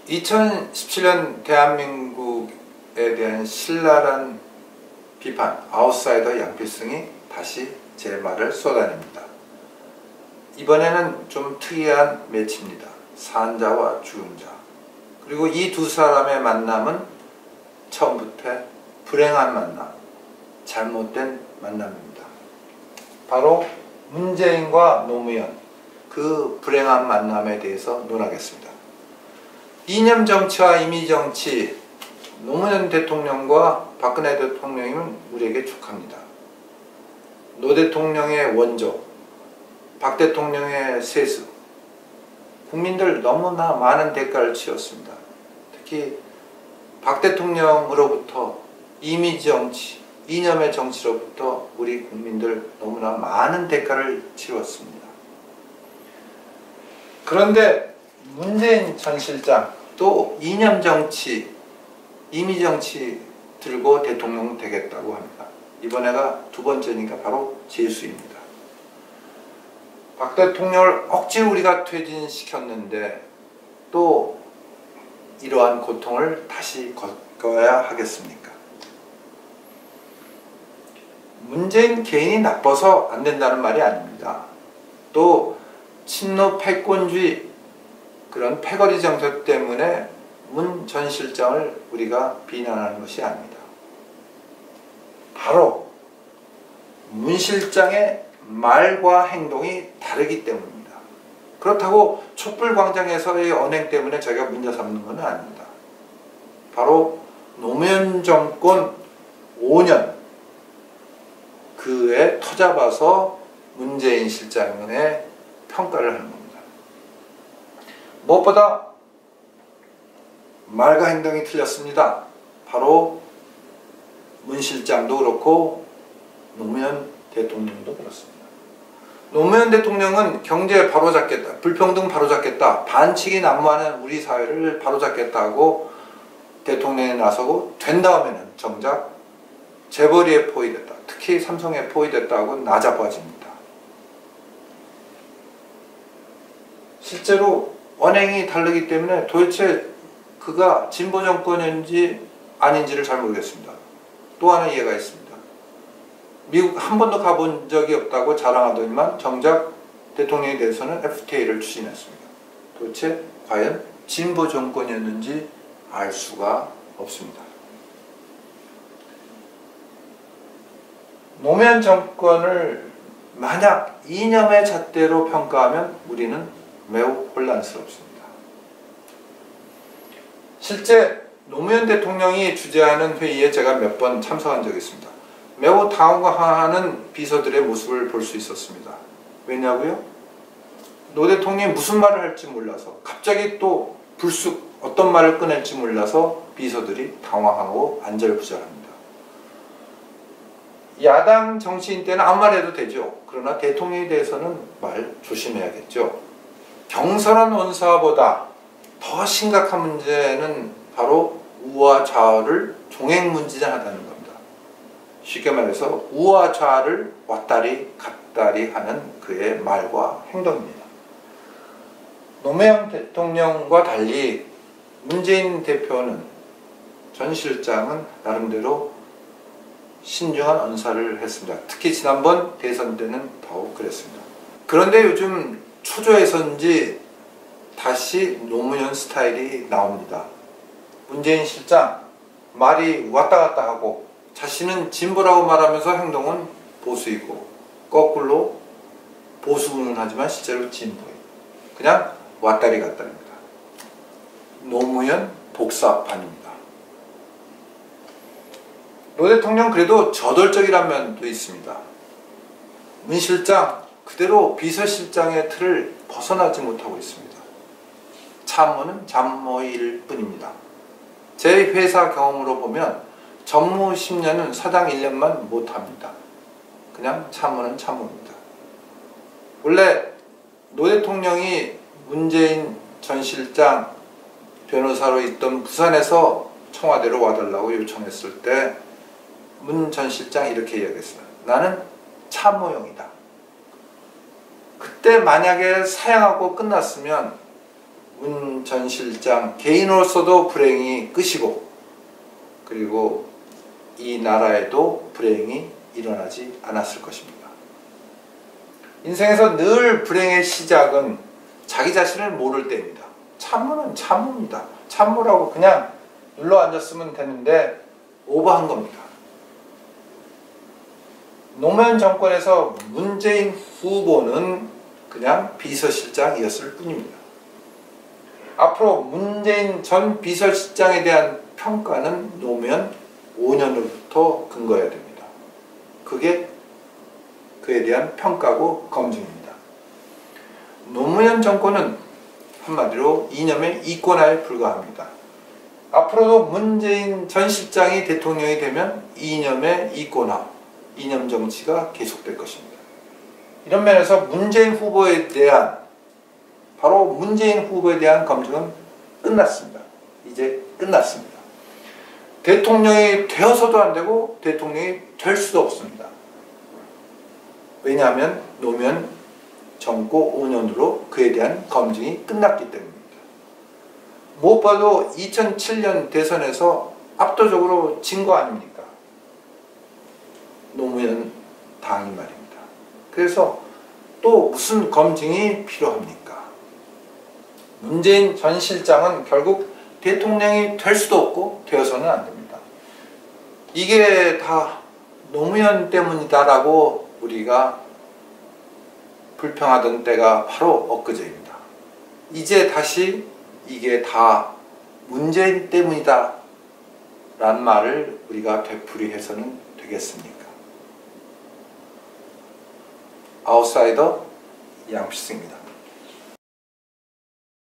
2017년 대한민국에 대한 신랄한 비판, 아웃사이더 양필승이 다시 제 말을 쏟아냅니다. 이번에는 좀 특이한 매치입니다. 산자와 죽은 자. 그리고 이 두 사람의 만남은 처음부터 불행한 만남, 잘못된 만남입니다. 바로 문재인과 노무현, 그 불행한 만남에 대해서 논하겠습니다. 이념 정치와 이미 정치, 노무현 대통령과 박근혜 대통령이면 우리에게 족합니다. 노 대통령의 원조, 박 대통령의 세수, 국민들 너무나 많은 대가를 치렀습니다. 특히 박 대통령으로부터 이미지 정치, 이념의 정치로부터 우리 국민들 너무나 많은 대가를 치렀습니다. 그런데 문재인 전 실장 또 이념 정치, 이미지 정치 들고 대통령 되겠다고 합니다. 이번에가 두 번째니까 바로 재수입니다. 박 대통령을 억지로 우리가 퇴진시켰는데 또 이러한 고통을 다시 겪어야 하겠습니까? 문재인 개인이 나빠서 안 된다는 말이 아닙니다. 또 친노 패권주의, 그런 패거리 정책 때문에 문 전 실장을 우리가 비난하는 것이 아닙니다. 바로 문 실장의 말과 행동이 다르기 때문입니다. 그렇다고 촛불광장에서의 언행 때문에 저희가 문제 삼는 것은 아닙니다. 바로 노무현 정권 5년 그에 터잡아서 문재인 실장의 평가를 하는 겁니다. 무엇보다 말과 행동이 틀렸습니다. 바로 문 실장도 그렇고 노무현 대통령도 그렇습니다. 노무현 대통령은 경제 바로잡겠다, 불평등 바로잡겠다, 반칙이 난무하는 우리 사회를 바로잡겠다고 대통령에 나서고 된 다음에는 정작 재벌이에 포위됐다, 특히 삼성에 포위됐다고 나자빠집니다. 실제로 언행이 다르기 때문에 도대체 그가 진보 정권인지 아닌지를 잘 모르겠습니다. 또 하나 이해가 있습니다. 미국 한 번도 가본 적이 없다고 자랑하더니만 정작 대통령에 대해서는 FTA를 추진했습니다. 도대체 과연 진보 정권이었는지 알 수가 없습니다. 노무현 정권을 만약 이념의 잣대로 평가하면 우리는 매우 혼란스럽습니다. 실제 노무현 대통령이 주재하는 회의에 제가 몇 번 참석한 적이 있습니다. 매우 당황하는 비서들의 모습을 볼 수 있었습니다. 왜냐고요? 노 대통령이 무슨 말을 할지 몰라서, 갑자기 또 불쑥 어떤 말을 꺼낼지 몰라서 비서들이 당황하고 안절부절합니다. 야당 정치인 때는 아무 말 해도 되죠. 그러나 대통령에 대해서는 말 조심해야겠죠. 경선한 원사보다 더 심각한 문제는 바로 우와 좌를 종횡무진하다는 겁니다. 쉽게 말해서 우와 좌를 왔다리 갔다리 하는 그의 말과 행동입니다. 노무현 대통령과 달리 문재인 대표는, 전 실장은 나름대로 신중한 언사를 했습니다. 특히 지난번 대선 때는 더욱 그랬습니다. 그런데 요즘 초조해서인지 다시 노무현 스타일이 나옵니다. 문재인 실장 말이 왔다 갔다 하고 자신은 진보라고 말하면서 행동은 보수이고, 거꾸로 보수는 하지만 실제로 진보예요. 그냥 왔다리 갔다리입니다. 노무현 복사판입니다. 노 대통령 그래도 저돌적이란 면도 있습니다. 문 실장 그대로 비서실장의 틀을 벗어나지 못하고 있습니다. 참모는 참모일 뿐입니다. 제 회사 경험으로 보면 전무 10년은 사장 1년만 못합니다. 그냥 참모는 참모입니다. 원래 노 대통령이 문재인 전 실장 변호사로 있던 부산에서 청와대로 와달라고 요청했을 때 문 전 실장이 이렇게 이야기했습니다. 나는 참모용이다. 그때 만약에 사양하고 끝났으면 문 문재인 전 실장 개인으로서도 불행이 끝이고, 그리고 이 나라에도 불행이 일어나지 않았을 것입니다. 인생에서 늘 불행의 시작은 자기 자신을 모를 때입니다. 참모는 참모입니다. 참모라고 그냥 눌러 앉았으면 되는데 오버한 겁니다. 노무현 정권에서 문재인 후보는 그냥 비서실장이었을 뿐입니다. 앞으로 문재인 전 비서실장에 대한 평가는 노무현 5년으로부터 근거해야 됩니다. 그게 그에 대한 평가고 검증입니다. 노무현 정권은 한마디로 이념의 이권화에 불과합니다. 앞으로도 문재인 전 실장이 대통령이 되면 이념의 이권화, 이념 정치가 계속될 것입니다. 이런 면에서 문재인 후보에 대한, 바로 문재인 후보에 대한 검증은 끝났습니다. 이제 끝났습니다. 대통령이 되어서도 안 되고 대통령이 될 수도 없습니다. 왜냐하면 노무현 정권 5년으로 그에 대한 검증이 끝났기 때문입니다. 무엇보다도 2007년 대선에서 압도적으로 진 거 아닙니까? 노무현 당이 말입니다. 그래서 또 무슨 검증이 필요합니까? 문재인 전 실장은 결국 대통령이 될 수도 없고 되어서는 안 됩니다. 이게 다 노무현 때문이다라고 우리가 불평하던 때가 바로 엊그제입니다. 이제 다시 이게 다 문재인 때문이다 라는 말을 우리가 되풀이해서는 되겠습니까? 아웃사이더 양필승입니다.